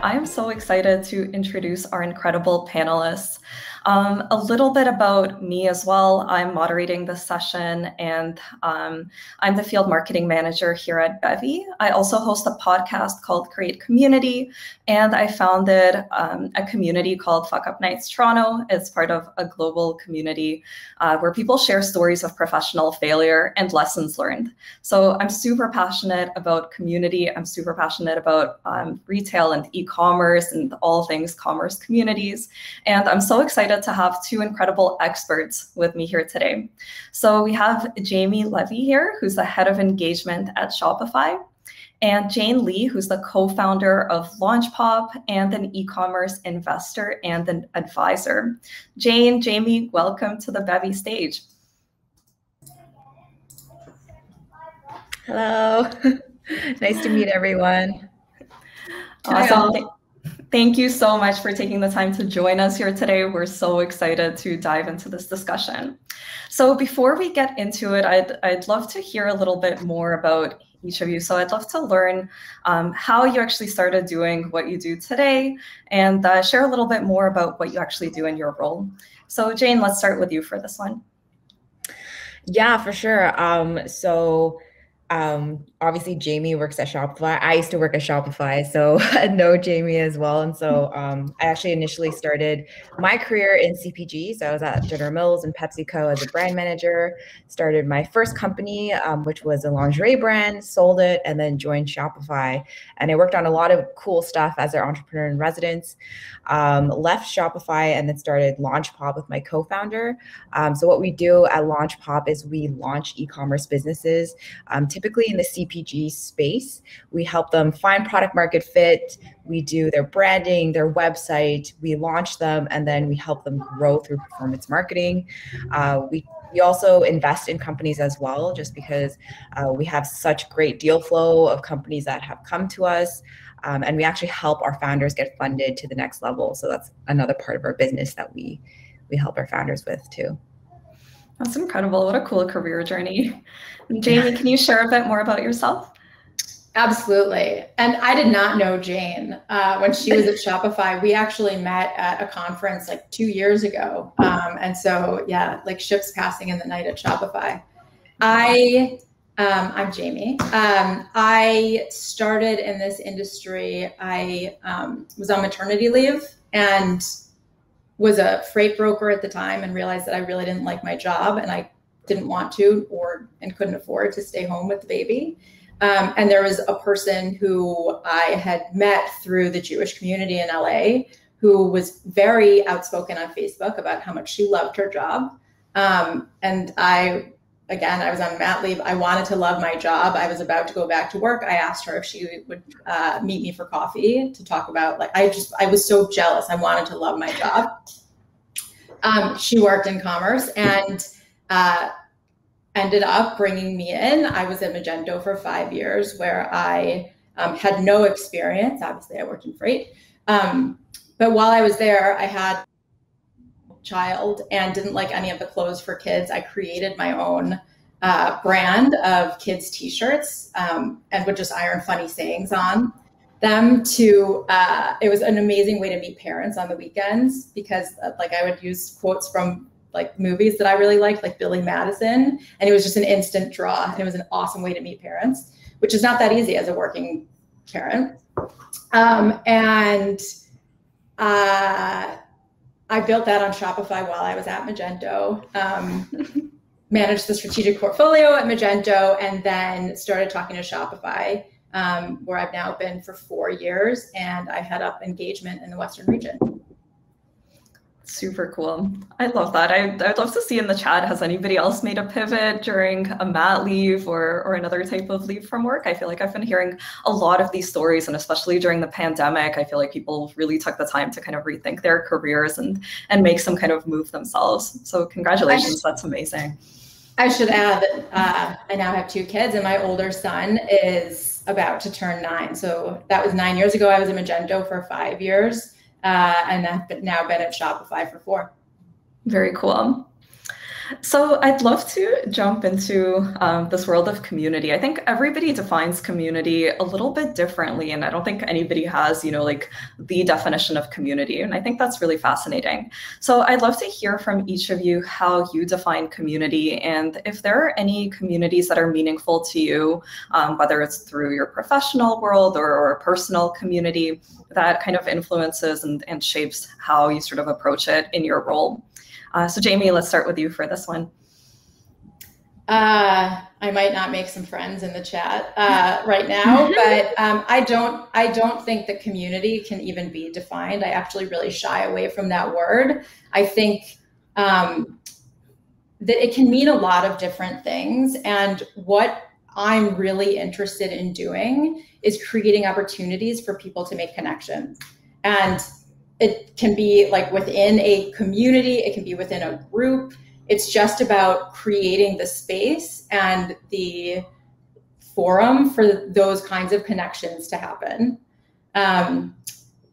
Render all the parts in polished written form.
I am so excited to introduce our incredible panelists. A little bit about me as well. I'm moderating this session, and I'm the field marketing manager here at Bevy. I also host a podcast called Create Community, and I founded a community called Fuck Up Nights Toronto. It's part of a global community where people share stories of professional failure and lessons learned. So I'm super passionate about community. I'm super passionate about retail and e-commerce and all things commerce communities. And I'm so excited to have two incredible experts with me here today. So we have Jamie Levy here, who's the head of engagement at Shopify, and Jane Lee, who's the co-founder of LaunchPop and an e-commerce investor and an advisor. Jane, Jamie, welcome to the Bevy stage. Hello. Nice to meet everyone. Awesome. Thank you so much for taking the time to join us here today. We're so excited to dive into this discussion. So before we get into it, I'd love to hear a little bit more about each of you. So I'd love to learn how you actually started doing what you do today, and share a little bit more about what you actually do in your role. So Jane, let's start with you for this one. Yeah, for sure. Obviously Jamie works at Shopify. I used to work at Shopify, so I know Jamie as well. And so I actually initially started my career in CPG. So I was at General Mills and PepsiCo as a brand manager, started my first company, which was a lingerie brand, sold it, and then joined Shopify. And I worked on a lot of cool stuff as their entrepreneur in residence, left Shopify and then started LaunchPop with my co-founder. So what we do at LaunchPop is we launch e-commerce businesses, typically in the CPG space. We help them find product market fit. We do their branding, their website, we launch them, and then we help them grow through performance marketing. We also invest in companies as well, just because we have such great deal flow of companies that have come to us. And we actually help our founders get funded to the next level. So that's another part of our business that we help our founders with too. That's incredible. What a cool career journey. And Jamie, can you share a bit more about yourself? Absolutely. And I did not know Jane when she was at Shopify. We actually met at a conference like 2 years ago. And so, yeah, like ships passing in the night at Shopify. I'm Jamie. I started in this industry. I was on maternity leave and was a freight broker at the time, and realized that I really didn't like my job and I didn't want to and couldn't afford to stay home with the baby. And there was a person who I had met through the Jewish community in LA who was very outspoken on Facebook about how much she loved her job. And I was on mat leave. I wanted to love my job. I was about to go back to work. I asked her if she would meet me for coffee to talk about, I was so jealous. I wanted to love my job. She worked in commerce and ended up bringing me in. I was at Magento for 5 years, where I had no experience. Obviously, I worked in freight. But while I was there, I had child and didn't like any of the clothes for kids. I created my own brand of kids t-shirts and would just iron funny sayings on them it was an amazing way to meet parents on the weekends, because I would use quotes from movies that I really liked, like Billy Madison, and it was just an instant draw. And it was an awesome way to meet parents, which is not that easy as a working parent. I built that on Shopify while I was at Magento, managed the strategic portfolio at Magento, and then started talking to Shopify, where I've now been for 4 years, and I head up engagement in the Western region. Super cool. I love that. I'd love to see in the chat, has anybody else made a pivot during a mat leave or another type of leave from work? I feel like I've been hearing a lot of these stories, and especially during the pandemic, I feel like people really took the time to kind of rethink their careers and make some kind of move themselves. So congratulations, that's amazing. I should add that I now have 2 kids, and my older son is about to turn 9. So that was 9 years ago. I was at Magento for 5 years. And I've now been at Shopify for 4. Very cool. So I'd love to jump into this world of community. I think everybody defines community a little bit differently, and I don't think anybody has, like the definition of community. And I think that's really fascinating. So I'd love to hear from each of you how you define community, and if there are any communities that are meaningful to you, whether it's through your professional world or a personal community that kind of influences and shapes how you sort of approach it in your role. So Jamie, let's start with you for this one. I might not make some friends in the chat right now, but I don't think the community can even be defined. I actually really shy away from that word. I think that it can mean a lot of different things. And what I'm really interested in doing is creating opportunities for people to make connections. And it can be like within a community, it can be within a group. It's just about creating the space and the forum for those kinds of connections to happen.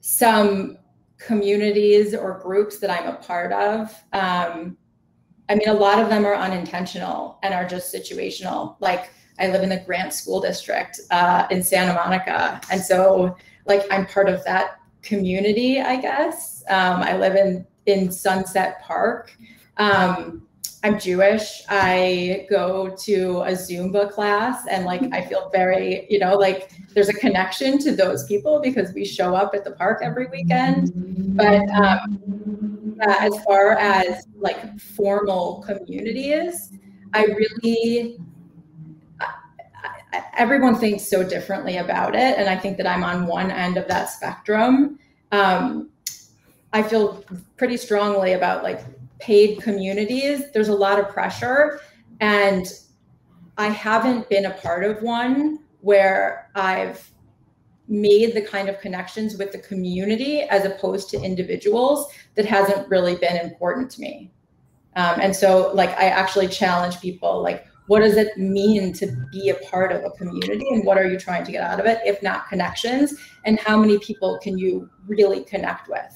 Some communities or groups that I'm a part of, a lot of them are unintentional and are just situational. Like I live in the Grant School District in Santa Monica. And so I'm part of that community, I guess. I live in Sunset Park. I'm Jewish. I go to a Zumba class and I feel very, there's a connection to those people because we show up at the park every weekend. But as far as formal communities, everyone thinks so differently about it. And I think that I'm on one end of that spectrum. I feel pretty strongly about paid communities. There's a lot of pressure, and I haven't been a part of one where I've made the kind of connections with the community as opposed to individuals that hasn't really been important to me. And so I actually challenge people, what does it mean to be a part of a community, and what are you trying to get out of it, if not connections, and how many people can you really connect with?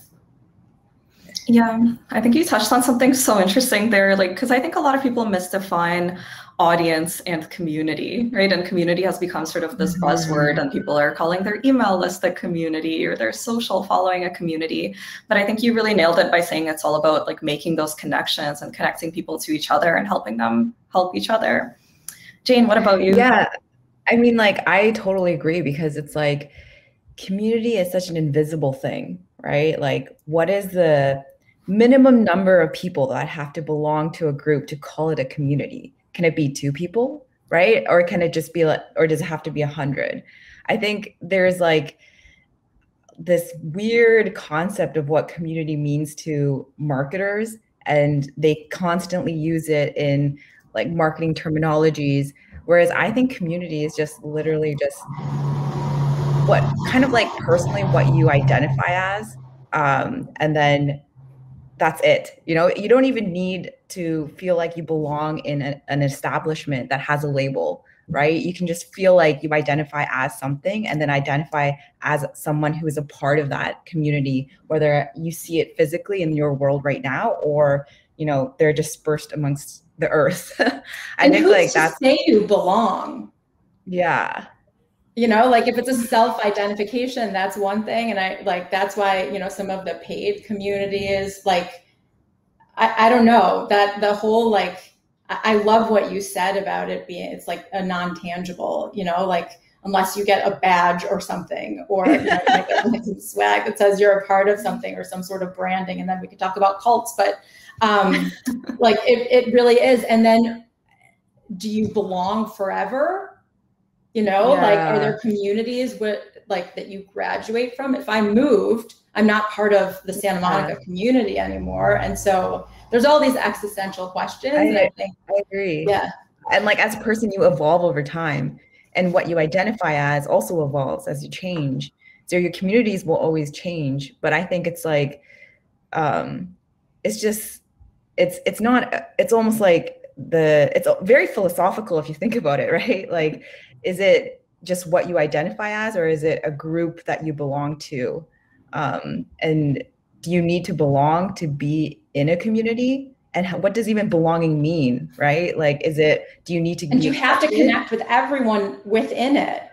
Yeah, I think you touched on something so interesting there, because I think a lot of people misdefine audience and community, right? And community has become sort of this buzzword, and people are calling their email list a community or their social following a community. But I think you really nailed it by saying it's all about making those connections and connecting people to each other and helping them help each other. Jane, what about you? Yeah, I totally agree, because it's community is such an invisible thing, right? What is the minimum number of people that have to belong to a group to call it a community? Can it be 2 people, right? Or can it just be or does it have to be 100? I think there's this weird concept of what community means to marketers, and they constantly use it in marketing terminologies. Whereas I think community is just literally just what kind of personally what you identify as. And then that's it. You don't even need to feel like you belong in an establishment that has a label, right? You can just feel like you identify as something, and then identify as someone who is a part of that community, whether you see it physically in your world right now, or, they're dispersed amongst the earth. I and think who's that's to say you belong. Yeah. If it's a self-identification, that's one thing. And that's why, some of the paid communities, I don't know, that the whole, I love what you said about it being, it's a non-tangible, unless you get a badge or something, or some swag that says you're a part of something, or some sort of branding. And then we could talk about cults, but it really is. And then do you belong forever? Are there communities that you graduate from? If I moved, I'm not part of the Santa Monica community anymore. And so there's all these existential questions. I agree. Yeah. And as a person, you evolve over time, and what you identify as also evolves as you change. So your communities will always change. But I think it's it's almost it's very philosophical if you think about it, right? Is it just what you identify as, or is it a group that you belong to? And do you need to belong to be in a community? And what does even belonging mean, right? Like, do you need to and you have to connect with everyone within it.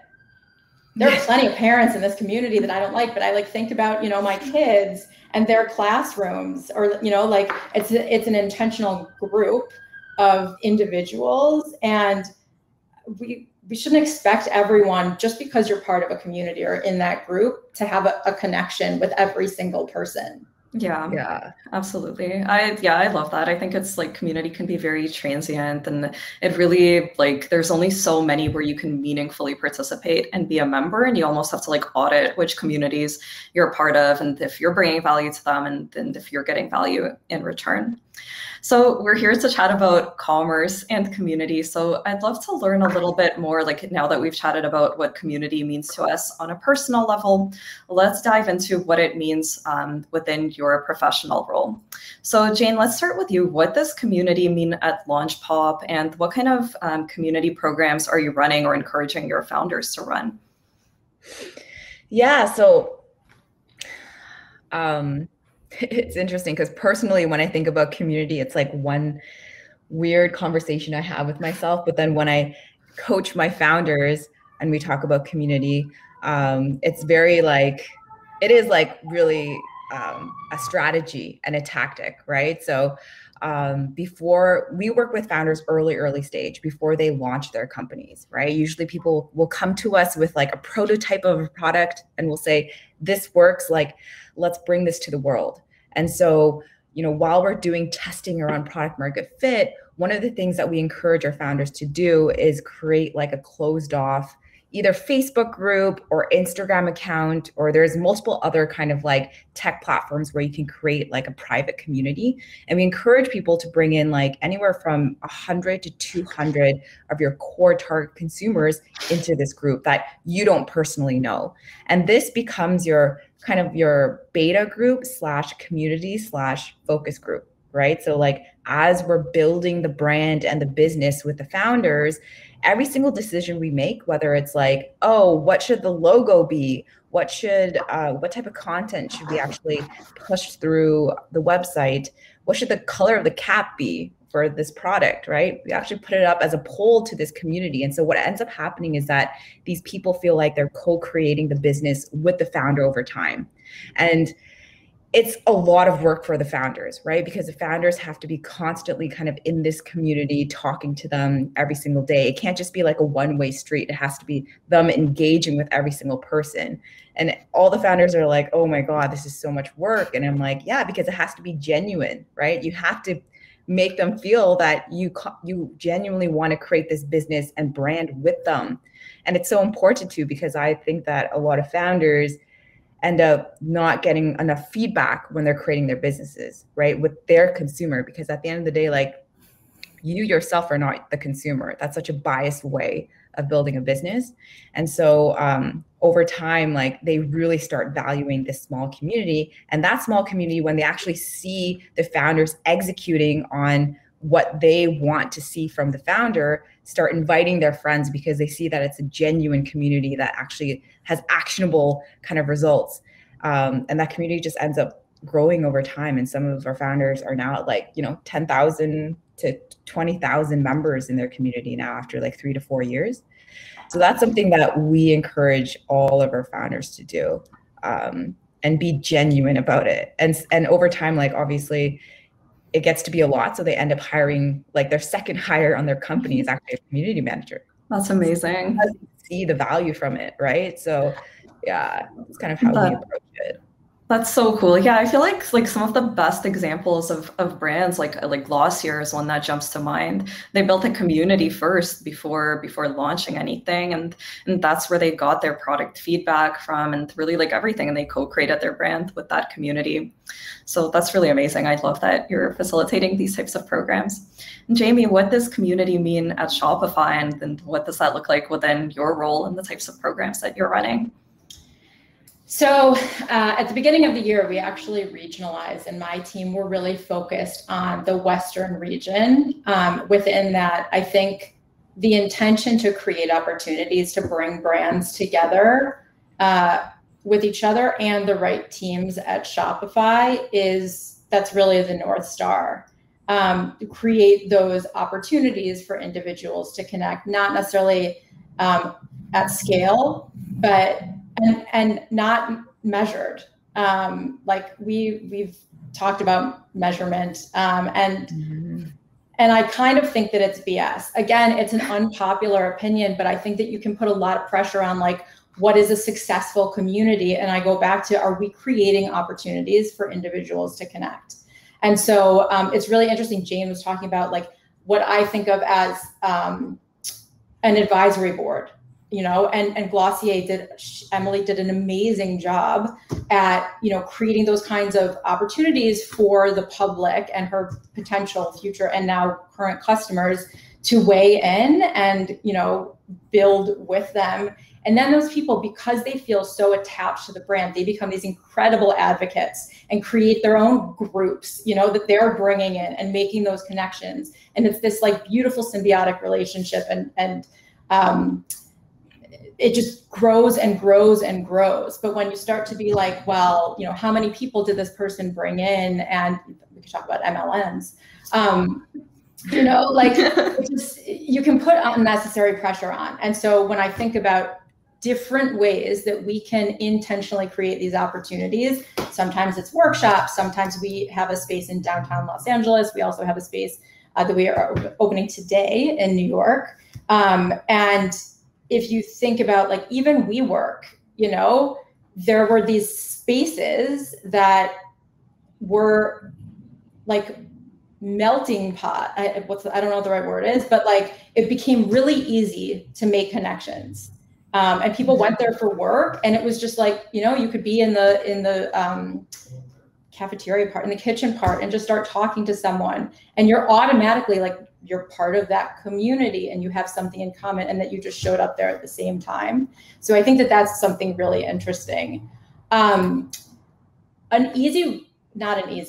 There are plenty of parents in this community that I don't like, but I think about, my kids and their classrooms, or, it's an intentional group of individuals, and we shouldn't expect everyone, just because you're part of a community or in that group, to have a connection with every single person. Yeah, absolutely. I love that. I think it's community can be very transient, and it really there's only so many where you can meaningfully participate and be a member, and you almost have to audit which communities you're a part of, and if you're bringing value to them, and if you're getting value in return. So we're here to chat about commerce and community. So I'd love to learn a little bit more, now that we've chatted about what community means to us on a personal level, let's dive into what it means within your professional role. So Jane, let's start with you. What does community mean at LaunchPop, and what kind of community programs are you running or encouraging your founders to run? Yeah, so it's interesting because personally, when I think about community, it's one weird conversation I have with myself. But then when I coach my founders and we talk about community, it's very it is really a strategy and a tactic, right? So before we work with founders early stage, before they launch their companies, right? Usually people will come to us with a prototype of a product and we'll say, this works, let's bring this to the world. And so, while we're doing testing around product market fit, one of the things that we encourage our founders to do is create a closed off either Facebook group or Instagram account, or there's multiple other kind of tech platforms where you can create a private community. And we encourage people to bring in anywhere from 100 to 200 of your core target consumers into this group that you don't personally know. And this becomes your kind of your beta group / community / focus group, right? So as we're building the brand and the business with the founders, every single decision we make, whether it's oh, what should the logo be? What type of content should we actually push through the website? What should the color of the cap be for this product, right? We actually put it up as a poll to this community. And so what ends up happening is that these people feel like they're co-creating the business with the founder over time. And it's a lot of work for the founders, right? Because the founders have to be constantly kind of in this community, talking to them every single day. It can't just be a one-way street. It has to be them engaging with every single person. And all the founders are like, oh my God, this is so much work. And I'm like, yeah, because it has to be genuine, right? You have to make them feel that you genuinely want to create this business and brand with them. And it's so important too, because I think that a lot of founders end up not getting enough feedback when they're creating their businesses, right, with their consumer, because at the end of the day, you yourself are not the consumer. That's such a biased way of building a business. And so over time, they really start valuing this small community, and that small community, when they actually see the founders executing on what they want to see from the founder, start inviting their friends because they see that it's a genuine community that actually has actionable kind of results. And that community just ends up growing over time. And some of our founders are now at 10,000 to 20,000 members in their community now after 3 to 4 years. So that's something that we encourage all of our founders to do, and be genuine about it. And over time, obviously, it gets to be a lot. So they end up hiring their second hire on their company is actually a community manager. That's amazing. See the value from it, right? So yeah, it's kind of how we approach it. That's so cool. Yeah, I feel like some of the best examples of brands, like Glossier is one that jumps to mind. They built a community first before launching anything, and that's where they got their product feedback from, and really everything, and they co-created their brand with that community. So that's really amazing. I love that you're facilitating these types of programs. And Jamie, what does community mean at Shopify, and what does that look like within your role and the types of programs that you're running? So at the beginning of the year, we actually regionalized, and my team were really focused on the Western region. Within that, I think the intention to create opportunities to bring brands together with each other and the right teams at Shopify that's really the North Star. create those opportunities for individuals to connect, not necessarily at scale, but and not measured. Like we've talked about measurement, and I kind of think that it's BS. Again, it's an unpopular opinion, but I think that you can put a lot of pressure on like, what is a successful community? And I go back to, are we creating opportunities for individuals to connect? And so it's really interesting. Jane was talking about like what I think of as an advisory board, you know, and Glossier Emily did an amazing job at, you know, creating those kinds of opportunities for the public and her potential future and now current customers to weigh in and, you know, build with them. And then those people, because they feel so attached to the brand, they become these incredible advocates and create their own groups, you know, that they're bringing in and making those connections. And it's this like beautiful symbiotic relationship, and it just grows and grows and grows. But when you start to be like, well, you know, how many people did this person bring in? And we could talk about MLMs, you know, like just, you can put unnecessary pressure on. And so when I think about different ways that we can intentionally create these opportunities, sometimes it's workshops, sometimes we have a space in downtown Los Angeles. We also have a space that we are opening today in New York. And if you think about like even WeWork, you know, there were these spaces that were like melting pot. I don't know what the right word is, but like it became really easy to make connections. And people went there for work, and it was just like, you know, you could be in the cafeteria part, in the kitchen part, and just start talking to someone, and you're automatically like, you're part of that community and you have something in common, and that you just showed up there at the same time. So I think that that's something really interesting. Not an easy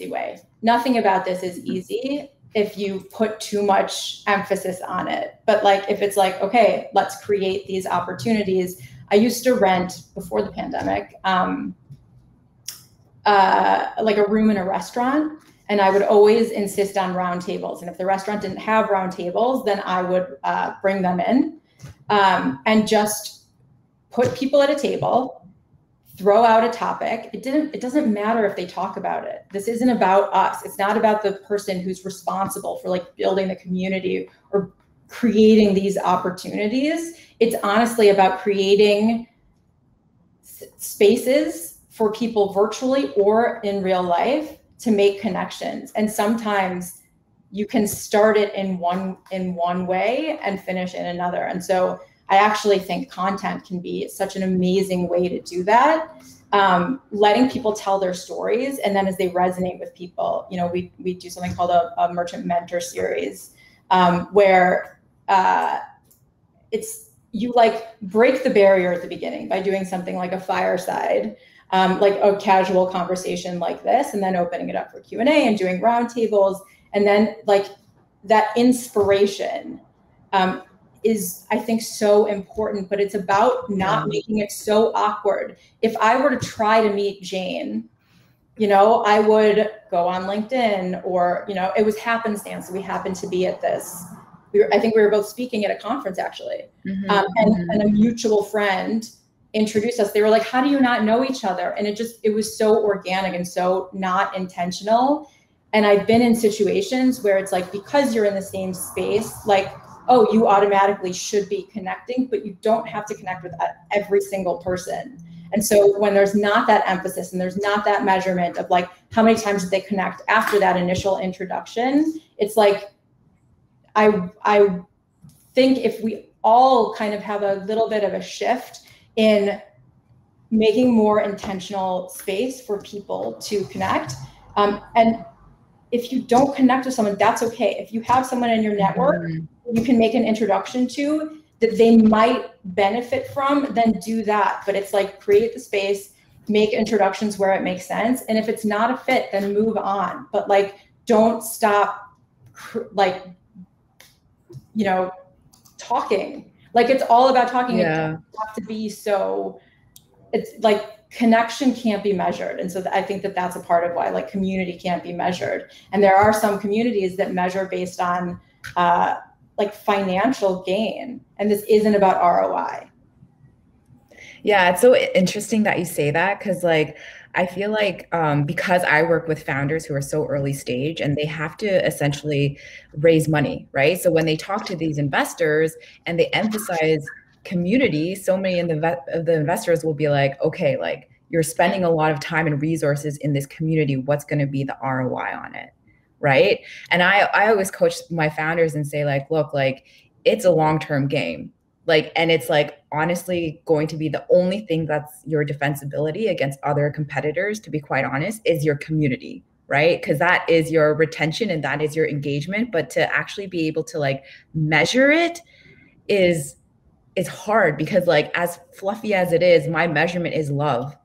way. Nothing about this is easy if you put too much emphasis on it. But like, if it's like, okay, let's create these opportunities. I used to rent before the pandemic, like a room in a restaurant. And I would always insist on round tables. And if the restaurant didn't have round tables, then I would bring them in and just put people at a table, throw out a topic. It doesn't matter if they talk about it. This isn't about us. It's not about the person who's responsible for like building the community or creating these opportunities. It's honestly about creating spaces for people virtually or in real life to make connections. And sometimes you can start it in one way and finish in another. And so I actually think content can be such an amazing way to do that. Letting people tell their stories, and then as they resonate with people, you know, we do something called a merchant mentor series, where it's, you like break the barrier at the beginning by doing something like a fireside, like a casual conversation like this, and then opening it up for Q&A and doing roundtables. And then like that inspiration is, I think, so important, but it's about not making it so awkward. If I were to try to meet Jane, you know, I would go on LinkedIn, or, you know, it was happenstance. We happened to be at this. I think we were both speaking at a conference actually. And a mutual friend introduced us. They were like, how do you not know each other? And it was so organic and so not intentional. And I've been in situations where it's like, because you're in the same space, like, oh, you automatically should be connecting, but you don't have to connect with every single person. And so when there's not that emphasis and there's not that measurement of like, how many times did they connect after that initial introduction? It's like, I think if we all kind of have a little bit of a shift in making more intentional space for people to connect. And if you don't connect with someone, that's okay. If you have someone in your network you can make an introduction to that they might benefit from, then do that. But it's like, create the space, make introductions where it makes sense. And if it's not a fit, then move on. But like, don't stop, like, you know, talking. Like, it's all about talking. It doesn't have to be so, it's like, connection can't be measured. And so I think that that's a part of why like community can't be measured. And there are some communities that measure based on like financial gain. And this isn't about ROI. Yeah, it's so interesting that you say that, because like I feel like because I work with founders who are so early stage and they have to essentially raise money, right? So when they talk to these investors and they emphasize community, so many of the investors will be like, okay, like you're spending a lot of time and resources in this community. What's going to be the ROI on it, right? And I always coach my founders and say like, look, like it's a long-term game. Like, and it's like, honestly, going to be the only thing that's your defensibility against other competitors, to be quite honest, is your community, right? Because that is your retention and that is your engagement. But to actually be able to like measure it is hard, because like as fluffy as it is, my measurement is love.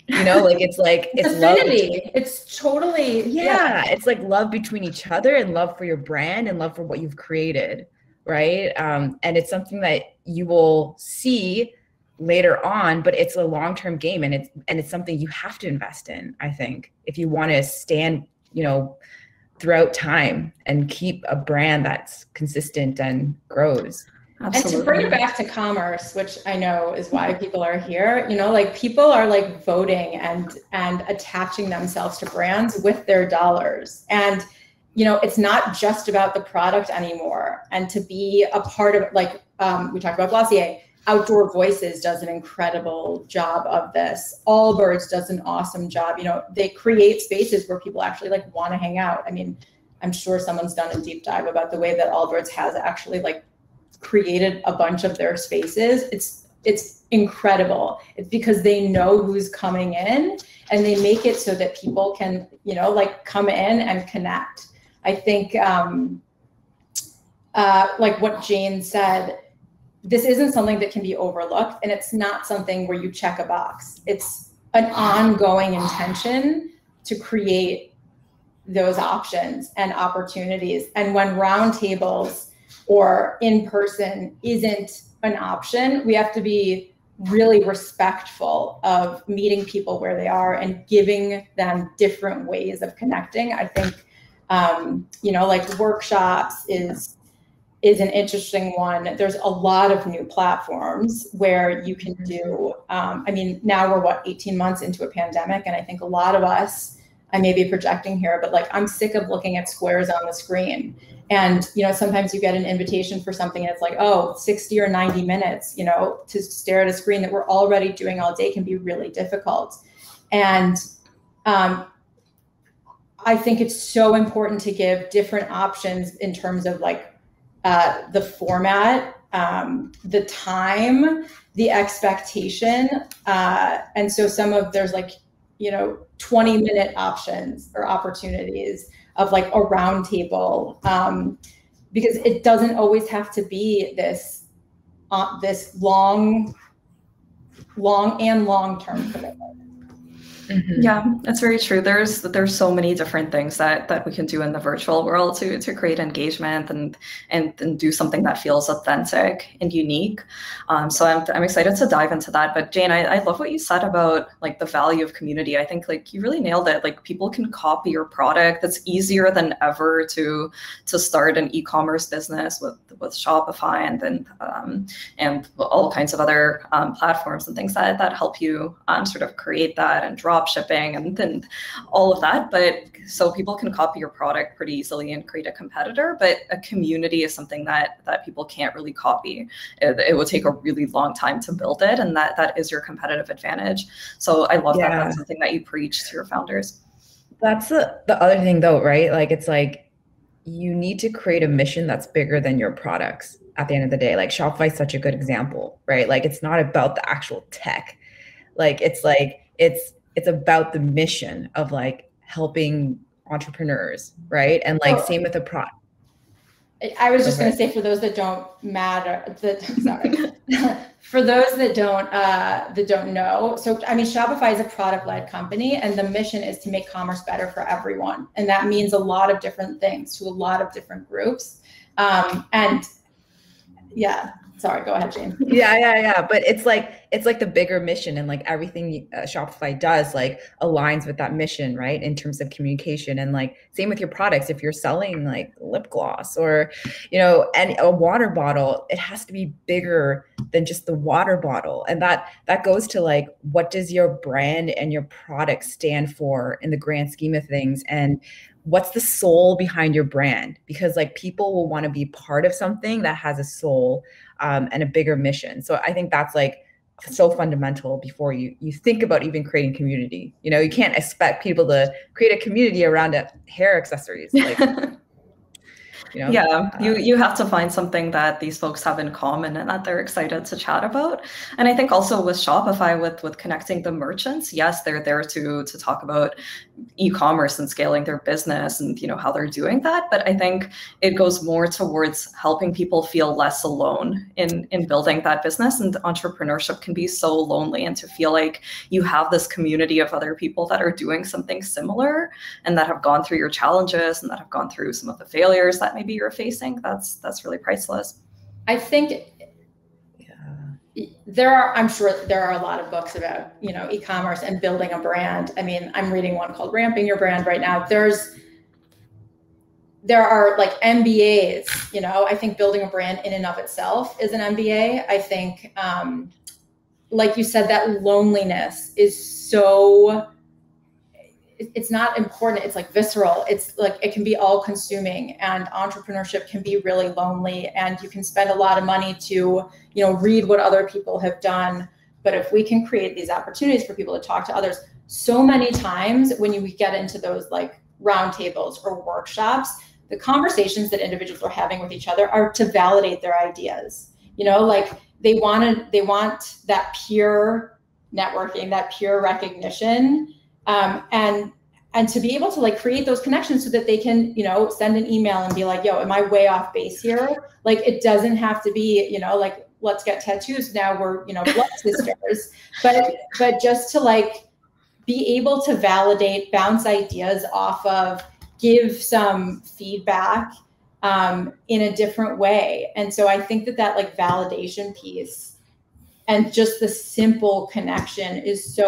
You know, like it's affinity. Love. It's totally, yeah, it's like love between each other and love for your brand and love for what you've created. Right. And it's something that you will see later on, but it's a long-term game, and it's something you have to invest in, I think, if you want to stand, you know, throughout time and keep a brand that's consistent and grows. Absolutely. And to bring it back to commerce, which I know is why people are here, you know, like people are like voting and attaching themselves to brands with their dollars. And you know, it's not just about the product anymore. And to be a part of it, like we talked about Glossier, Outdoor Voices does an incredible job of this. Allbirds does an awesome job. You know, they create spaces where people actually like want to hang out. I mean, I'm sure someone's done a deep dive about the way that Allbirds has actually like created a bunch of their spaces. It's incredible. It's because they know who's coming in and they make it so that people can, you know, like come in and connect. I think like what Jane said, this isn't something that can be overlooked, and it's not something where you check a box. It's an ongoing intention to create those options and opportunities. And when roundtables or in person isn't an option, we have to be really respectful of meeting people where they are and giving them different ways of connecting. I think you know, like workshops is an interesting one. There's a lot of new platforms where you can do, I mean, now we're 18 months into a pandemic. And I think a lot of us, I may be projecting here, but like, I'm sick of looking at squares on the screen. And, you know, sometimes you get an invitation for something and it's like, oh, 60 or 90 minutes, you know, to stare at a screen that we're already doing all day can be really difficult. And, I think it's so important to give different options in terms of like the format, the time, the expectation. And so there's like, you know, 20-minute options or opportunities of like a round table, because it doesn't always have to be this long and long-term commitment. Mm-hmm. Yeah, that's very true. There's so many different things that we can do in the virtual world to create engagement and do something that feels authentic and unique. So I'm excited to dive into that. But Jane, I love what you said about like the value of community. I think like you really nailed it. Like people can copy your product. It's easier than ever to start an e-commerce business with Shopify and all kinds of other platforms and things that help you sort of create that and drop shipping and all of that. But so people can copy your product pretty easily and create a competitor, but a community is something that people can't really copy. It would take a really long time to build it, and that is your competitive advantage. So I love that that's something that you preach to your founders. That's the other thing though, right? Like it's like you need to create a mission that's bigger than your products at the end of the day. Like Shopify is such a good example, right? Like it's not about the actual tech. Like it's about the mission of like helping entrepreneurs, right? And like same with the product. I was just going to say, for those that don't for those that don't know. So, I mean, Shopify is a product-led company, and the mission is to make commerce better for everyone. And that means a lot of different things to a lot of different groups. And yeah. Sorry, go ahead, Jane. Yeah. But it's like the bigger mission, and like everything Shopify does like aligns with that mission, right? In terms of communication, and like same with your products. If you're selling like lip gloss or, and a water bottle, it has to be bigger than just the water bottle. And that goes to like, what does your brand and your product stand for in the grand scheme of things? And what's the soul behind your brand? Because like people will want to be part of something that has a soul, and a bigger mission. So I think that's like so fundamental before you think about even creating community. You can't expect people to create a community around hair accessories. Like, Yeah, you have to find something that these folks have in common and that they're excited to chat about. And I think also with Shopify, with connecting the merchants, yes, they're there to talk about e-commerce and scaling their business and how they're doing that. But I think it goes more towards helping people feel less alone in building that business. And entrepreneurship can be so lonely, and to feel like you have this community of other people that are doing something similar and that have gone through your challenges and that have gone through some of the failures that maybe you're facing, that's really priceless. I think I'm sure there are a lot of books about, e-commerce and building a brand. I mean, I'm reading one called Ramping Your Brand right now. There are like MBAs, I think building a brand in and of itself is an MBA. I think, like you said, that loneliness is so, it's not important. It's like visceral. It's like, it can be all consuming, and entrepreneurship can be really lonely, and you can spend a lot of money to, read what other people have done. But if we can create these opportunities for people to talk to others, so many times when we get into those like roundtables or workshops, the conversations that individuals are having with each other are to validate their ideas. Like they want that peer networking, that peer recognition. And to be able to like create those connections so that they can, send an email and be like, yo, am I way off base here? Like, it doesn't have to be, like, let's get tattoos now, we're, blood sisters, but just to like be able to validate, bounce ideas off of, give some feedback, in a different way. And so I think that like validation piece and just the simple connection is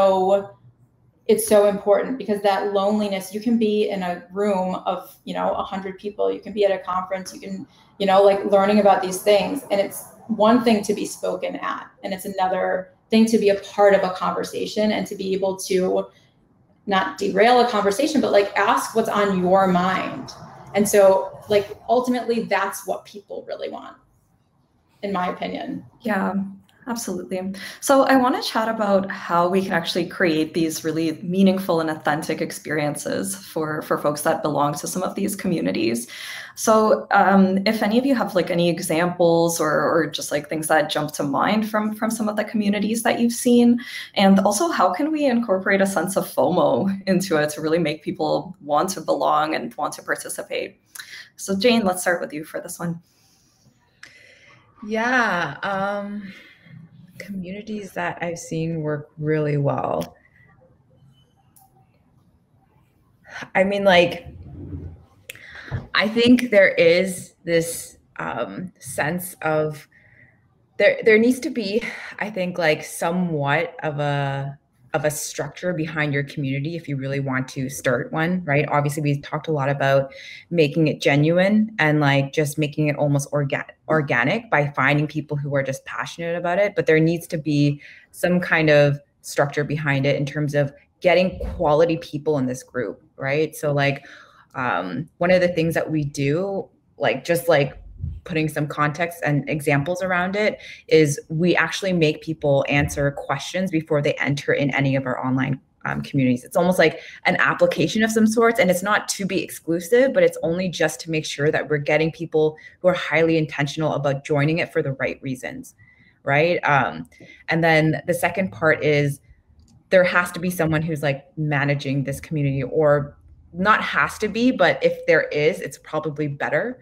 it's so important, because that loneliness, you can be in a room of, 100 people, you can be at a conference, you can, like learning about these things. And it's one thing to be spoken at, and it's another thing to be a part of a conversation and to be able to not derail a conversation, but like ask what's on your mind. And so like, ultimately that's what people really want, in my opinion. Yeah. Absolutely. So I want to chat about how we can actually create these really meaningful and authentic experiences for folks that belong to some of these communities. So if any of you have like any examples or just like things that jump to mind from some of the communities that you've seen, and also how can we incorporate a sense of FOMO into it to really make people want to belong and want to participate. So Jane, let's start with you for this one. Yeah. Communities that I've seen work really well. I mean, like, I think there is this sense of there needs to be, I think, like somewhat of a structure behind your community if you really want to start one, right? Obviously, we talked a lot about making it genuine and like just making it almost organic by finding people who are just passionate about it. But there needs to be some kind of structure behind it in terms of getting quality people in this group, right? So like one of the things that we do, like just like putting some context and examples around it, is we actually make people answer questions before they enter in any of our online communities. It's almost like an application of some sorts, and it's not to be exclusive, but it's only just to make sure that we're getting people who are highly intentional about joining it for the right reasons, right? And then the second part is there has to be someone who's like managing this community, or not has to be, but if there is, it's probably better,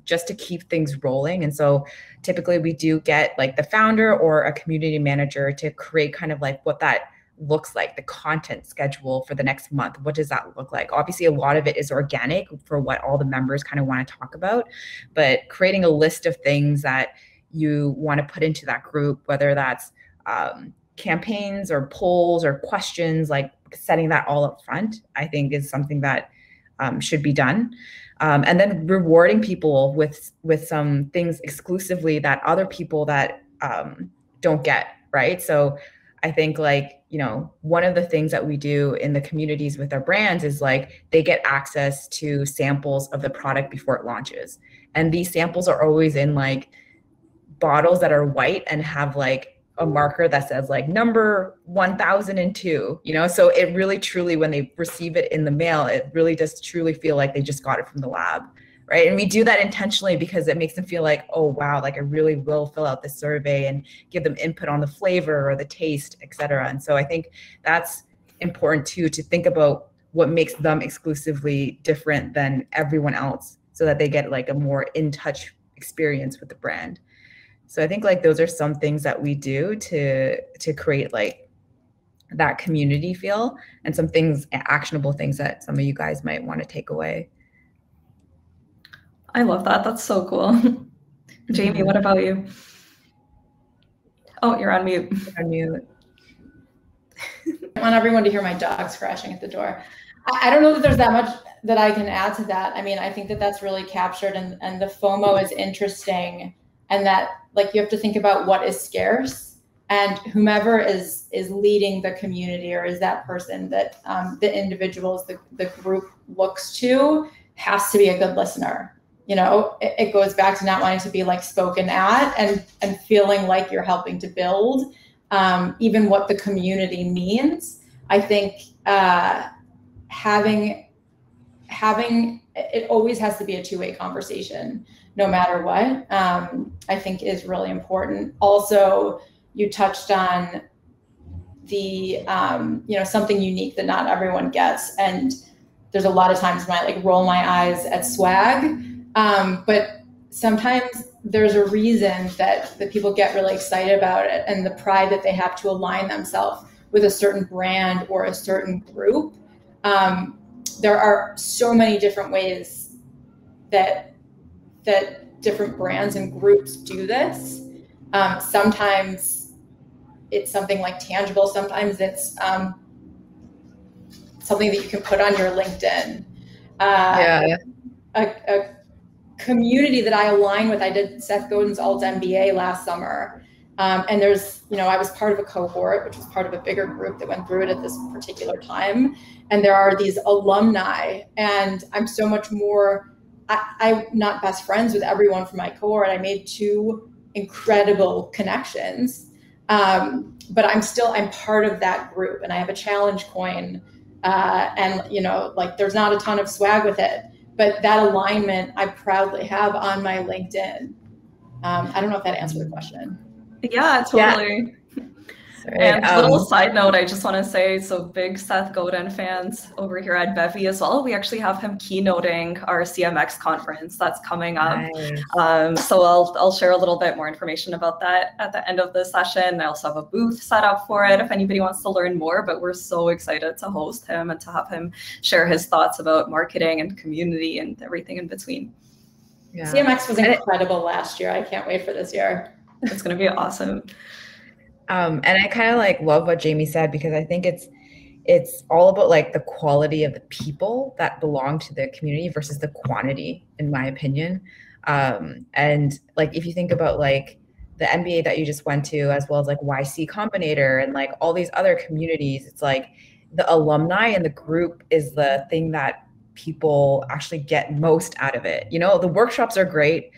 just to keep things rolling. And so typically we do get like the founder or a community manager to create kind of like what that looks like, the content schedule for the next month. What does that look like? Obviously, a lot of it is organic for what all the members kind of want to talk about, but creating a list of things that you want to put into that group, whether that's campaigns or polls or questions, like setting that all up front, I think is something that should be done. And then rewarding people with some things exclusively that other people that don't get, right? So I think like, you know, one of the things that we do in the communities with our brands is like they get access to samples of the product before it launches. And these samples are always in like bottles that are white and have like a marker that says like number 1002, you know? So it really truly, when they receive it in the mail, it really does truly feel like they just got it from the lab, right? And we do that intentionally because it makes them feel like, oh, wow, like I really will fill out this survey and give them input on the flavor or the taste, et cetera. And so I think that's important too, to think about what makes them exclusively different than everyone else so that they get like a more in-touch experience with the brand. So I think like those are some things that we do to create like that community feel, and some things, actionable things that some of you guys might want to take away. I love that. That's so cool. Jamie, what about you? Oh, you're on mute. You're on mute. I want everyone to hear my dog scratching at the door. I don't know that there's that much that I can add to that. I mean, I think that that's really captured, and the FOMO is interesting, and that like you have to think about what is scarce, and whomever is leading the community, or is that person that the individuals, the group looks to, has to be a good listener. You know, it goes back to not wanting to be like spoken at, and feeling like you're helping to build even what the community means. I think having it always has to be a two-way conversation, no matter what. I think is really important. Also, you touched on the something unique that not everyone gets, and there's a lot of times when I like roll my eyes at swag, but sometimes there's a reason that people get really excited about it, and the pride that they have to align themselves with a certain brand or a certain group. There are so many different ways that different brands and groups do this. Sometimes it's something like tangible. Sometimes it's something that you can put on your LinkedIn. A community that I align with, I did Seth Godin's Alt MBA last summer. And there's, I was part of a cohort, which was part of a bigger group that went through it at this particular time. And there are these alumni, and I'm so much more, I'm not best friends with everyone from my cohort. I made 2 incredible connections. But I'm part of that group, and I have a challenge coin. And there's not a ton of swag with it, but that alignment I proudly have on my LinkedIn. I don't know if that answered the question. Yeah, totally. Yeah. And little side note, I just want to say, so big Seth Godin fans over here at Bevy as well. We actually have him keynoting our CMX conference that's coming up. Nice. So I'll share a little bit more information about that at the end of the session. I also have a booth set up for it if anybody wants to learn more, but we're so excited to host him and to have him share his thoughts about marketing and community and everything in between. Yeah. CMX was incredible last year. I can't wait for this year. It's going to be awesome. And I kind of like love what Jamie said, because I think it's all about like the quality of the people that belong to the community versus the quantity, in my opinion. And like, if you think about like the MBA that you just went to, as well as like YC Combinator and like all these other communities, it's like the alumni and the group is the thing that people actually get most out of it. The workshops are great.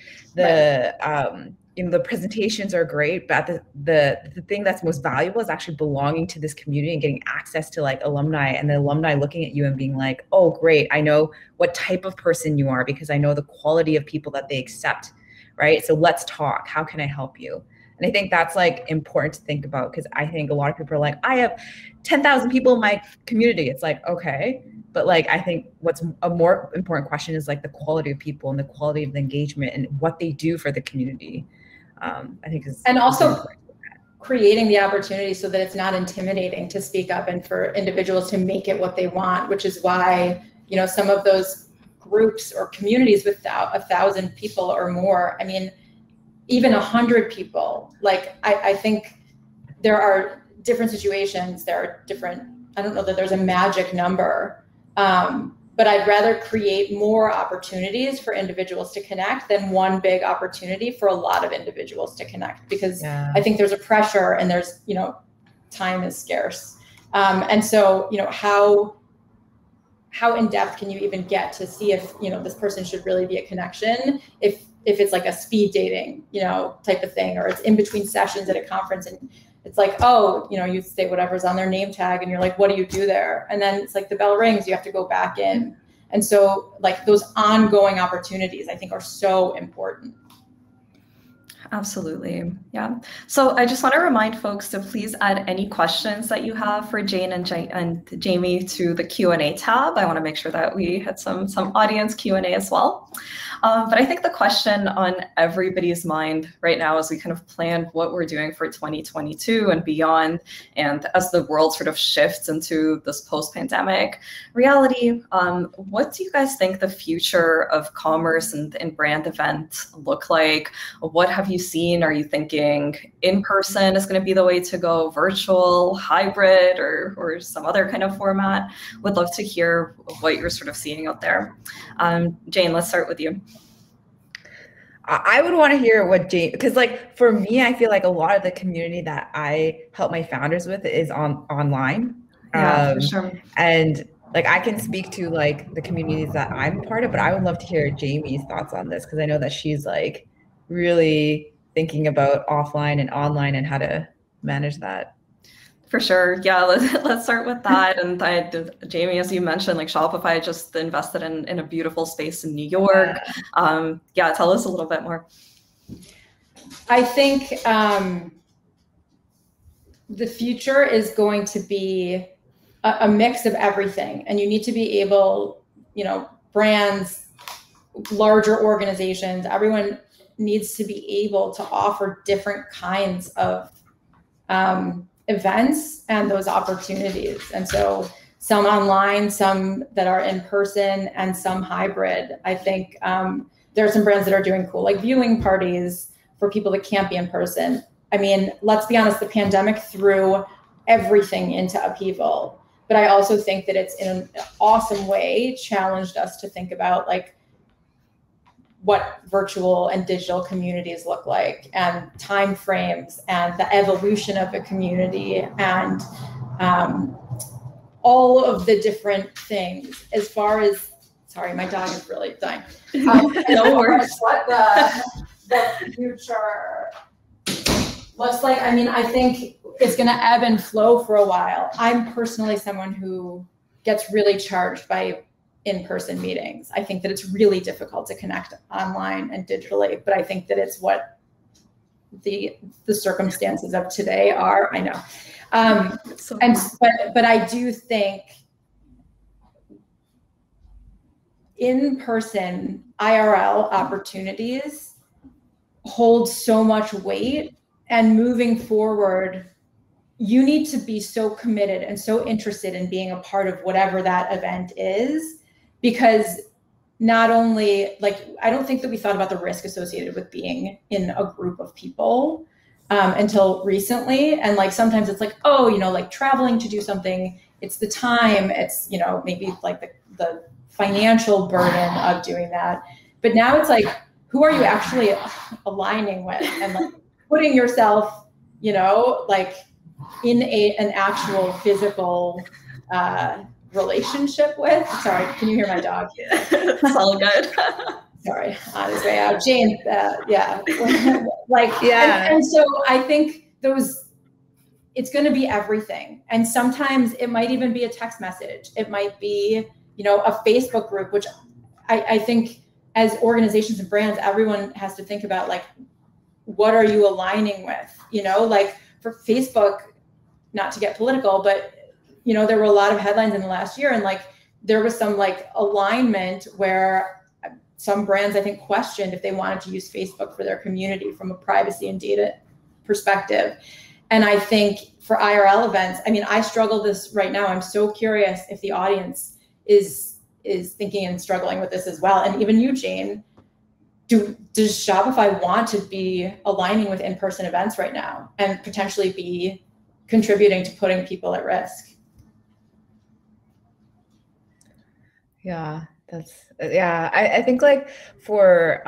The presentations are great, but the thing that's most valuable is actually belonging to this community and getting access to like alumni, and the alumni looking at you and being like, oh, great, I know what type of person you are because I know the quality of people that they accept, right? So let's talk. How can I help you? And I think that's like important to think about, because I think a lot of people are like, I have 10,000 people in my community. It's like, okay. But like, I think what's a more important question is like the quality of people and the quality of the engagement and what they do for the community. I think is, and also creating the opportunity so that it's not intimidating to speak up and for individuals to make it what they want, which is why, some of those groups or communities with 1,000 people or more, I mean, even 100 people. Like, I think there are different situations. There are different, I don't know that there's a magic number, but I'd rather create more opportunities for individuals to connect than one big opportunity for a lot of individuals to connect, because I think there's a pressure and there's, you know, time is scarce. And so, you know, how in depth can you even get to see if, you know, this person should really be a connection, if it's like a speed dating, you know, type of thing, or it's in between sessions at a conference and it's like, oh, you know, you say whatever's on their name tag and you're like, what do you do there? And then it's like the bell rings, you have to go back in. And so like those ongoing opportunities, I think, are so important. Absolutely. Yeah. So I just want to remind folks to please add any questions that you have for Jane and Jamie to the Q&A tab. I want to make sure that we had some audience Q&A as well. But I think the question on everybody's mind right now as we kind of plan what we're doing for 2022 and beyond, and as the world sort of shifts into this post-pandemic reality, what do you guys think the future of commerce and brand events look like? What have you seen? Are you thinking in-person is going to be the way to go, virtual, hybrid, or some other kind of format? Would love to hear what you're sort of seeing out there. Jane, let's start with you. I would want to hear what Jane, because like for me, I feel like a lot of the community that I help my founders with is online. Yeah, for sure. And like I can speak to like the communities that I'm part of, but I would love to hear Jamie's thoughts on this, because I know that she's like really thinking about offline and online and how to manage that. For sure. Yeah, let's start with that. And Jamie, as you mentioned, like Shopify just invested in a beautiful space in New York. Yeah, tell us a little bit more. I think the future is going to be a mix of everything. And you need to be able, you know, brands, larger organizations, everyone needs to be able to offer different kinds of events and those opportunities. And so some online, some that are in person, and some hybrid. I think there are some brands that are doing cool, like viewing parties for people that can't be in person. I mean, let's be honest, the pandemic threw everything into upheaval, but I also think that it's in an awesome way challenged us to think about like what virtual and digital communities look like, and time frames, and the evolution of a community, and all of the different things. As far as, sorry, my dog is really dying. No worries. What the future looks like. I mean, I think it's going to ebb and flow for a while. I'm personally someone who gets really charged by in-person meetings. I think that it's really difficult to connect online and digitally, but I think that it's what the circumstances of today are. I know. But I do think in-person IRL opportunities hold so much weight, and moving forward, you need to be so committed and so interested in being a part of whatever that event is, because not only, like, I don't think that we thought about the risk associated with being in a group of people until recently. And like, sometimes it's like, oh, you know, like traveling to do something, it's the time, it's, you know, maybe like the financial burden of doing that. But now it's like, who are you actually aligning with, and like putting yourself, you know, like in an actual physical relationship with. Sorry, can you hear my dog? It's all good. Sorry, on his way out. Jane, yeah. Like, yeah. And so I think it's going to be everything. And sometimes it might even be a text message. It might be, you know, a Facebook group, which I think as organizations and brands, everyone has to think about, like, what are you aligning with? You know, like for Facebook, not to get political, but, you know, there were a lot of headlines in the last year, and like there was some like alignment where some brands, I think, questioned if they wanted to use Facebook for their community from a privacy and data perspective. And I think for IRL events, I mean, I struggle this right now. I'm so curious if the audience is thinking and struggling with this as well. And even you, Jane, does Shopify want to be aligning with in-person events right now and potentially be contributing to putting people at risk? Yeah, I think like for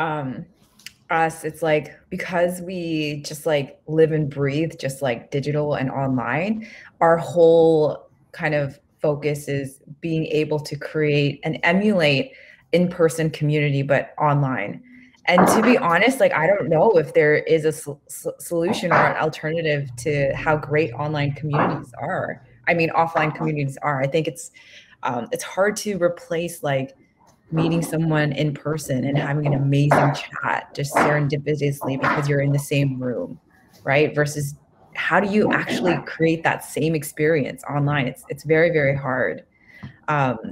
us, it's like because we just like live and breathe just like digital and online, our whole kind of focus is being able to create and emulate in-person community but online. And to be honest, like I don't know if there is a solution or an alternative to how great online communities are. I mean, offline communities are. I think it's hard to replace like meeting someone in person and having an amazing chat just serendipitously because you're in the same room, right? Versus how do you actually create that same experience online? It's very, very hard.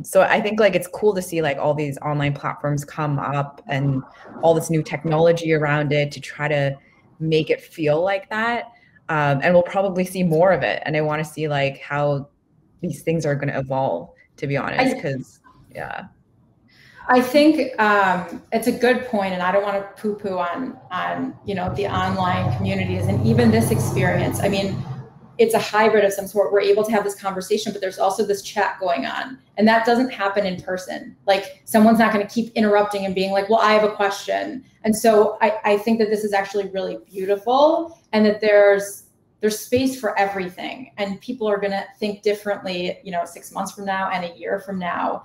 So I think like it's cool to see like all these online platforms come up and all this new technology around it to try to make it feel like that. And we'll probably see more of it. And I want to see like how these things are going to evolve, to be honest, because yeah. I think it's a good point, and I don't want to poo-poo on the online communities and even this experience. I mean, it's a hybrid of some sort. We're able to have this conversation, but there's also this chat going on, and that doesn't happen in person. Like someone's not going to keep interrupting and being like, "Well, I have a question." And so I think that this is actually really beautiful, and that there's space for everything, and people are going to think differently, 6 months from now and a year from now.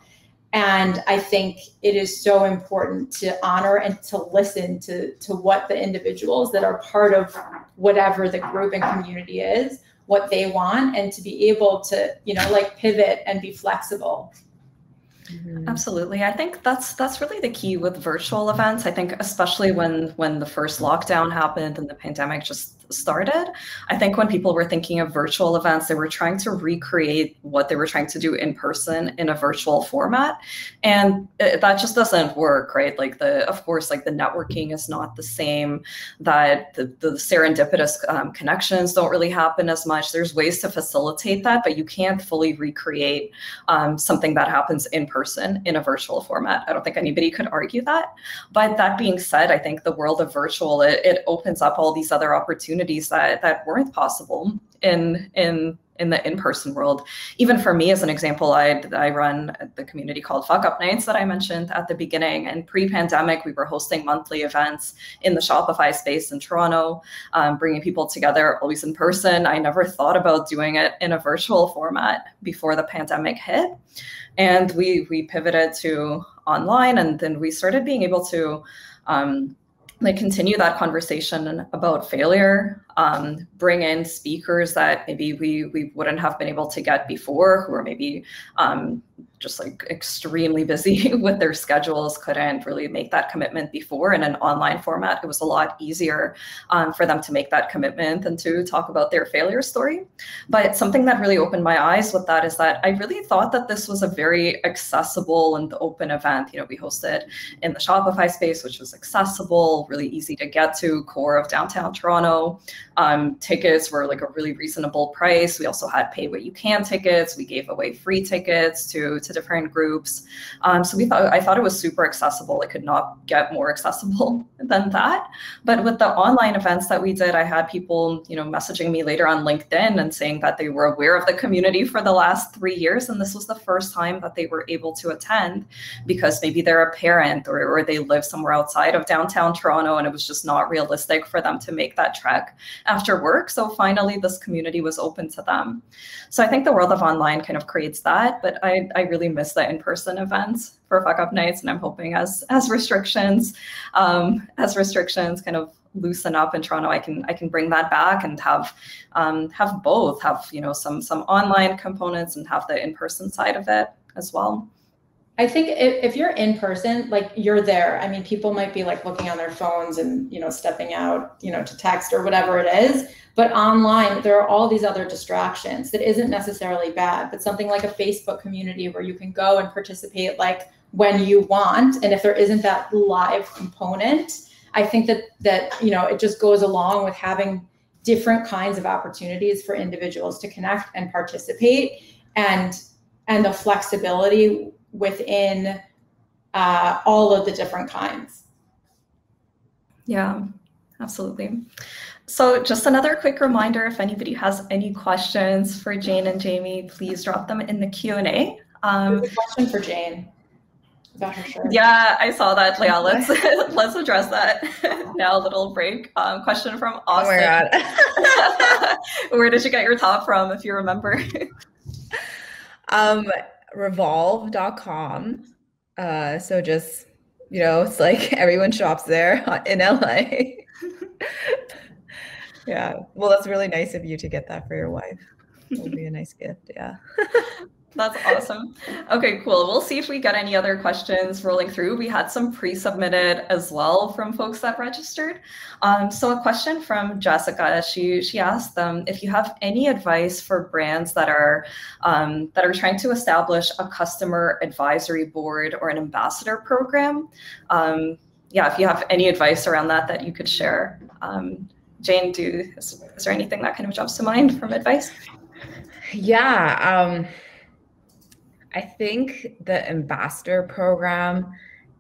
And I think it is so important to honor and to listen to what the individuals that are part of whatever the group and community is, what they want, and to be able to, pivot and be flexible. Absolutely. I think that's really the key with virtual events. I think especially when the first lockdown happened and the pandemic just started, I think when people were thinking of virtual events, they were trying to recreate what they were trying to do in person in a virtual format. And that just doesn't work, right? Like of course, the networking is not the same, that the serendipitous connections don't really happen as much. There's ways to facilitate that, but you can't fully recreate something that happens in person in a virtual format. I don't think anybody could argue that. But that being said, I think the world of virtual, it opens up all these other opportunities that weren't possible in the in-person world. Even for me, as an example, I run the community called Fuck Up Nights that I mentioned at the beginning. And pre-pandemic, we were hosting monthly events in the Shopify space in Toronto, bringing people together always in person. I never thought about doing it in a virtual format before the pandemic hit. And we pivoted to online, and then we started being able to continue that conversation about failure, bring in speakers that maybe we wouldn't have been able to get before, who are maybe just extremely busy with their schedules, couldn't really make that commitment before. In an online format, it was a lot easier for them to make that commitment and to talk about their failure story. But something that really opened my eyes with that is that I really thought that this was a very accessible and open event. We hosted in the Shopify space, which was accessible, really easy to get to, core of downtown Toronto. Tickets were a really reasonable price. We also had pay what you can tickets. We gave away free tickets to different groups. So I thought it was super accessible. It could not get more accessible than that. But with the online events that we did, I had people, messaging me later on LinkedIn and saying that they were aware of the community for the last 3 years. And this was the first time that they were able to attend because maybe they're a parent or they live somewhere outside of downtown Toronto, and it was just not realistic for them to make that trek after work. So finally, this community was open to them. So I think the world of online kind of creates that, but I really miss the in-person events for Fuck Up Nights, and I'm hoping as restrictions kind of loosen up in Toronto, I can bring that back and have both, have some online components and have the in-person side of it as well. I think if you're in person, you're there. I mean, people might be looking on their phones and, stepping out, to text or whatever it is. But online, there are all these other distractions that isn't necessarily bad, but something like a Facebook community where you can go and participate when you want. And if there isn't that live component, I think that it just goes along with having different kinds of opportunities for individuals to connect and participate, and the flexibility within all of the different kinds. Yeah, absolutely. So just another quick reminder, if anybody has any questions for Jane and Jamie, please drop them in the Q&A. There's a question for Jane about her shirt. Yeah, I saw that. Yeah, let's address that now. A little break. Question from Austin. Oh my God. Where did you get your top from, if you remember? Revolve.com. So just, it's like everyone shops there in LA. Yeah. Well, that's really nice of you to get that for your wife. It would be a nice gift. Yeah. That's awesome. Okay, cool. We'll see if we get any other questions rolling through. We had some pre-submitted as well from folks that registered. So a question from Jessica, she asked them if you have any advice for brands that are trying to establish a customer advisory board or an ambassador program. Yeah, if you have any advice around that you could share. Jane, is there anything that kind of jumps to mind from advice? Yeah. I think the ambassador program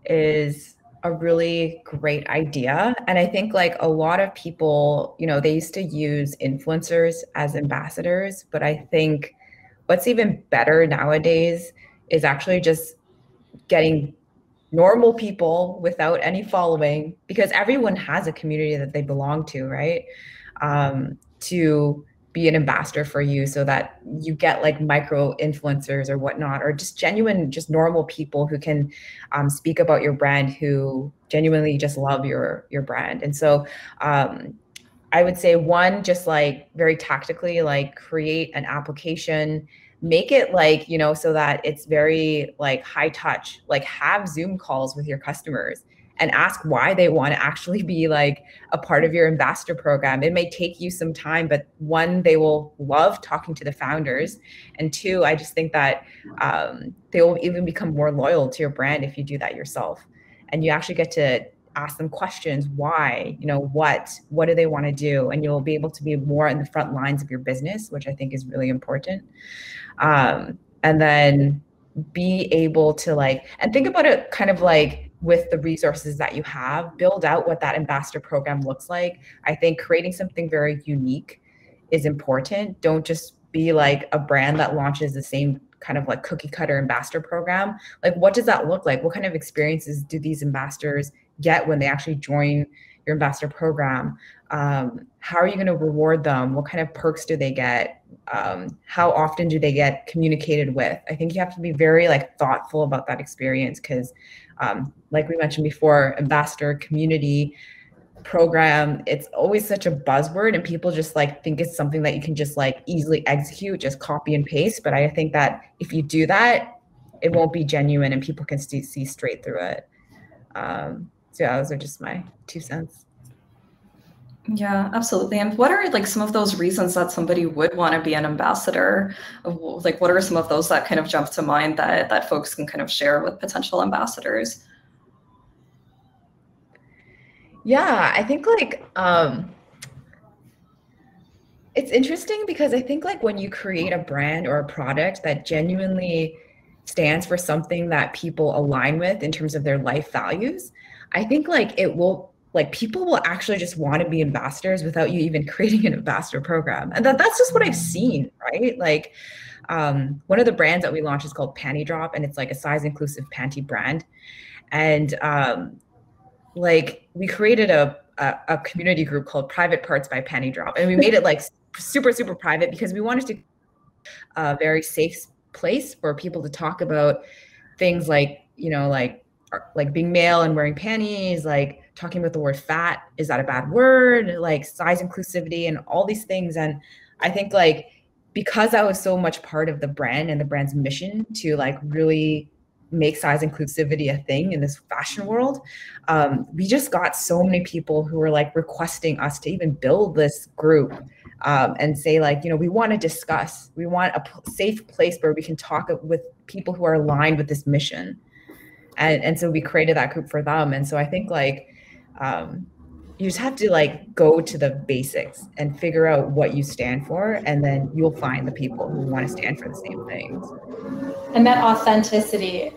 is a really great idea. And I think like a lot of people, they used to use influencers as ambassadors, but I think what's even better nowadays is actually just getting normal people without any following, because everyone has a community that they belong to, right? To be an ambassador for you, so that you get like micro influencers or whatnot, or just genuine, just normal people who can speak about your brand, who genuinely just love your brand. And so I would say, one, just like very tactically, like create an application, make it like, so that it's very like high touch, like have Zoom calls with your customers and ask why they want to actually be like a part of your ambassador program. It may take you some time, but one, they will love talking to the founders. And two, I just think that they will even become more loyal to your brand if you do that yourself. And you actually get to ask them questions. Why, what do they want to do? And you'll be able to be more in the front lines of your business, which I think is really important. And then be able to like, and think about it kind of like with the resources that you have, build out what that ambassador program looks like. I think creating something very unique is important. Don't just be like a brand that launches the same kind of like cookie cutter ambassador program. Like, what does that look like? What kind of experiences do these ambassadors get when they actually join your ambassador program? How are you going to reward them? What kind of perks do they get? How often do they get communicated with? I think you have to be very like thoughtful about that experience, because like we mentioned before, ambassador community program, it's always such a buzzword, and people just like think it's something that you can just like easily execute, just copy and paste. But I think that if you do that, it won't be genuine and people can see straight through it. So yeah, those are just my 2 cents. Yeah, absolutely. And what are like some of those reasons that somebody would want to be an ambassador? Like, what are some of those that kind of jump to mind that folks can kind of share with potential ambassadors? Yeah, I think like it's interesting, because I think like when you create a brand or a product that genuinely stands for something that people align with in terms of their life values, I think like people will actually just want to be ambassadors without you even creating an ambassador program. And that's just what I've seen, right? Like one of the brands that we launched is called Panty Drop, and it's like a size inclusive panty brand. And like we created a community group called Private Parts by Panty Drop. And we made it like super, super private, because we wanted to a very safe place for people to talk about things like, like being male and wearing panties, like talking about the word fat. Is that a bad word? Like size inclusivity and all these things. And I think like, because that was so much part of the brand and the brand's mission to like really make size inclusivity a thing in this fashion world, we just got so many people who were like requesting us to even build this group and say like, we want to discuss, we want a safe place where we can talk with people who are aligned with this mission. And so we created that group for them. And so I think like, you just have to like go to the basics and figure out what you stand for. And then you'll find the people who want to stand for the same things. And that authenticity,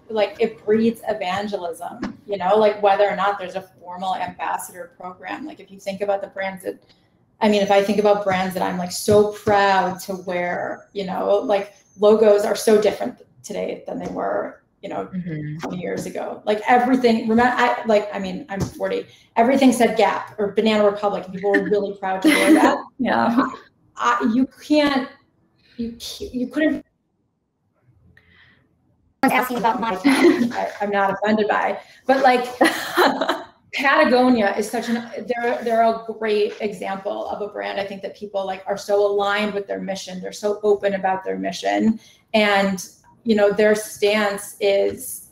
like it breeds evangelism. you know, like whether or not there's a formal ambassador program. Like if you think about the brands that, I mean, if I think about brands that I'm like so proud to wear, you know, like logos are so different today than they were, you know, 20 years ago. Like everything, I'm 40. Everything said Gap or Banana Republic, and people were really proud to wear that. Yeah. You couldn't. Asking about my I'm not offended by, but like Patagonia is such they're a great example of a brand. I think that people like are so aligned with their mission. They're so open about their mission, and you know, their stance is,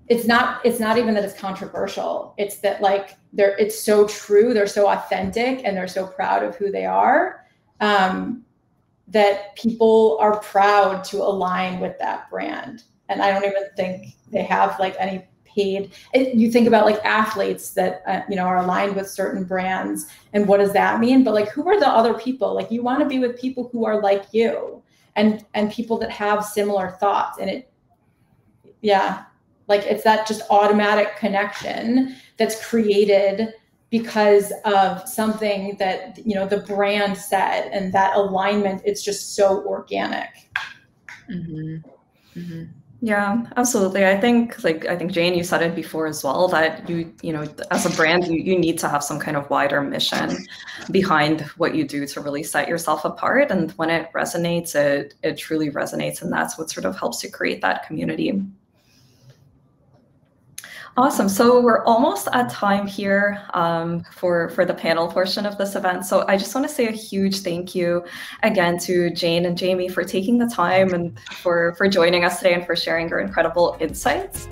it's not even that it's controversial. It's that like it's so true. They're so authentic and they're so proud of who they are, that people are proud to align with that brand. And I don't even think they have like any paid, you think about like athletes that, you know, are aligned with certain brands, and what does that mean? But like, who are the other people? Like you want to be with people who are like you, and people that have similar thoughts. And like it's that just automatic connection that's created because of something that, you know, the brand said, and that alignment, it's just so organic. Yeah, absolutely. I think Jane, you said it before as well, that you know, as a brand, you need to have some kind of wider mission behind what you do to really set yourself apart. And when it resonates, it truly resonates. And that's what sort of helps to create that community. Awesome. So we're almost at time here for the panel portion of this event. So I just want to say a huge thank you again to Jane and Jamie for taking the time and for joining us today and for sharing your incredible insights.